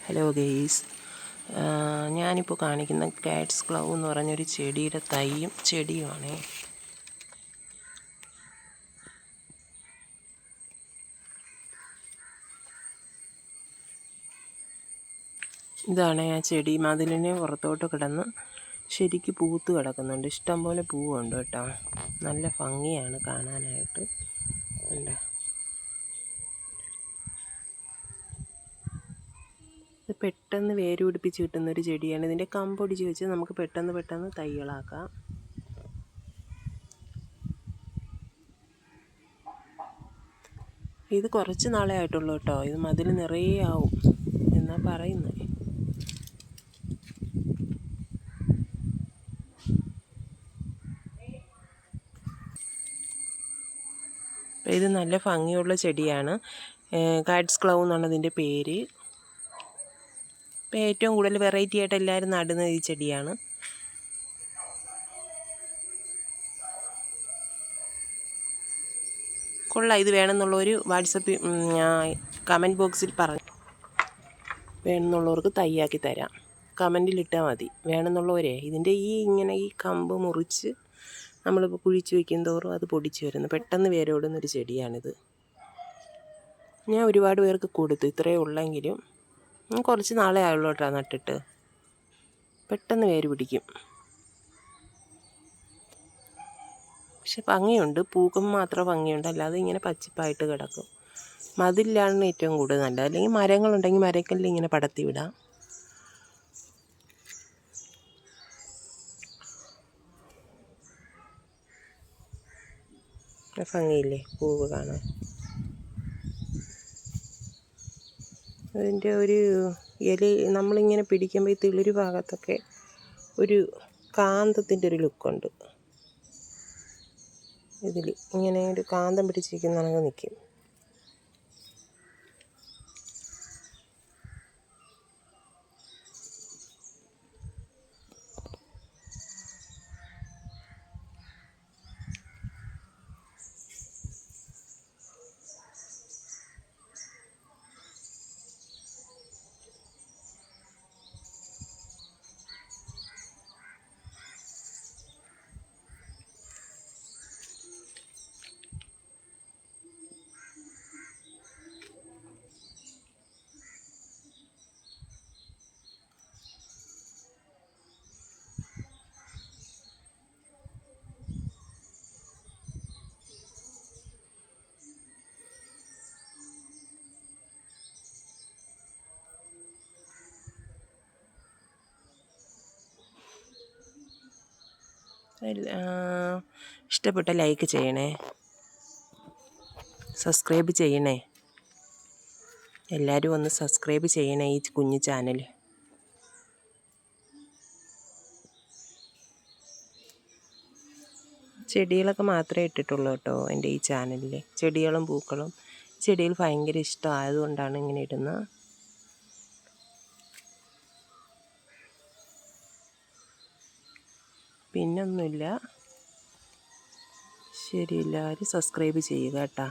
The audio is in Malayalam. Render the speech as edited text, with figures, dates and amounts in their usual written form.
ഹലോ ഗെയ്സ്, ഞാനിപ്പോൾ കാണിക്കുന്ന കാറ്റ്സ് ക്ലൗ എന്ന് പറഞ്ഞൊരു ചെടിയുടെ തൈയും ചെടിയുമാണേ. ഇതാണ് ആ ചെടി. മതിലിന് പുറത്തോട്ട് കിടന്ന് ശരിക്ക് പൂത്ത് കിടക്കുന്നുണ്ട്. ഇഷ്ടംപോലെ പൂവുണ്ട് കേട്ടോ. നല്ല ഭംഗിയാണ് കാണാനായിട്ട്. ഉണ്ട്. ഇത് പെട്ടെന്ന് വേര് പിടിപ്പിച്ച് കിട്ടുന്നൊരു ചെടിയാണ്. ഇതിൻ്റെ കമ്പൊടിച്ച് വെച്ച് നമുക്ക് പെട്ടെന്ന് തൈകളാക്കാം. ഇത് കുറച്ച് നാളേ ആയിട്ടുള്ളൂ കേട്ടോ. ഇത് മതിൽ നിറയെ ആവും എന്നാ പറയുന്നത്. ഇത് നല്ല ഭംഗിയുള്ള ചെടിയാണ്. കാറ്റ്സ് ക്ലൗ എന്നാണ് ഇതിൻ്റെ പേര്. ഇപ്പോൾ ഏറ്റവും കൂടുതൽ വെറൈറ്റി ആയിട്ട് എല്ലാവരും നടുന്ന ഈ ചെടിയാണ്. കൊള്ളാം. ഇത് വേണമെന്നുള്ളൊരു വാട്സപ്പിൽ കമൻറ്റ് ബോക്സിൽ പറഞ്ഞു. വേണമെന്നുള്ളവർക്ക് തയ്യാക്കി തരാം. കമൻറ്റിലിട്ടാൽ മതി. വേണമെന്നുള്ളവരെ ഇതിൻ്റെ ഇങ്ങനെ ഈ കമ്പ് മുറിച്ച് നമ്മളിപ്പോൾ കുഴിച്ച് വയ്ക്കും തോറും അത് പൊടിച്ച് വരുന്നു. പെട്ടെന്ന് വേരോടുന്നൊരു ചെടിയാണിത്. ഞാൻ ഒരുപാട് പേർക്ക് കൊടുത്തു. ഇത്രയേ ഉള്ളെങ്കിലും കുറച്ച് നാളെ ആയുള്ളൂ കേട്ടോ നട്ടിട്ട്. പെട്ടെന്ന് വേര് പിടിക്കും. പക്ഷെ ഭംഗിയുണ്ട്. പൂക്കുമ്പോൾ മാത്രം ഭംഗിയുണ്ട്, അല്ലാതെ ഇങ്ങനെ പച്ചിപ്പായിട്ട് കിടക്കും. മതിലാണ് ഏറ്റവും കൂടുതൽ നല്ലത്. അല്ലെങ്കിൽ മരങ്ങളുണ്ടെങ്കിൽ മരക്കല്ലിൽ ഇങ്ങനെ പടത്തി വിടാം. ഭംഗിയില്ലേ പൂവ് കാണാൻ? അതിൻ്റെ ഒരു ഇല നമ്മളിങ്ങനെ പിടിക്കുമ്പോൾ ഈ തിളിര് ഭാഗത്തൊക്കെ ഒരു കാന്തത്തിൻ്റെ ഒരു ലുക്കുണ്ട്. ഇതിൽ ഇങ്ങനെ ഒരു കാന്തം പിടിച്ചിരിക്കുന്നതാണെങ്കിൽ നിൽക്കും. ഇഷ്ടപ്പെട്ട ലൈക്ക് ചെയ്യണേ, സബ്സ്ക്രൈബ് ചെയ്യണേ. എല്ലാവരും ഒന്ന് സബ്സ്ക്രൈബ് ചെയ്യണേ ഈ കുഞ്ഞു ചാനൽ. ചെടികളൊക്കെ മാത്രമേ ഇട്ടിട്ടുള്ളൂ കേട്ടോ എൻ്റെ ഈ ചാനലിൽ. ചെടികളും പൂക്കളും. ചെടികൾ ഭയങ്കര ഇഷ്ടമായതുകൊണ്ടാണ് ഇങ്ങനെ ഇടുന്നത്. പിന്നൊന്നുമില്ല. ശരി, എല്ലാവരും സബ്സ്ക്രൈബ് ചെയ്യുക കേട്ടോ.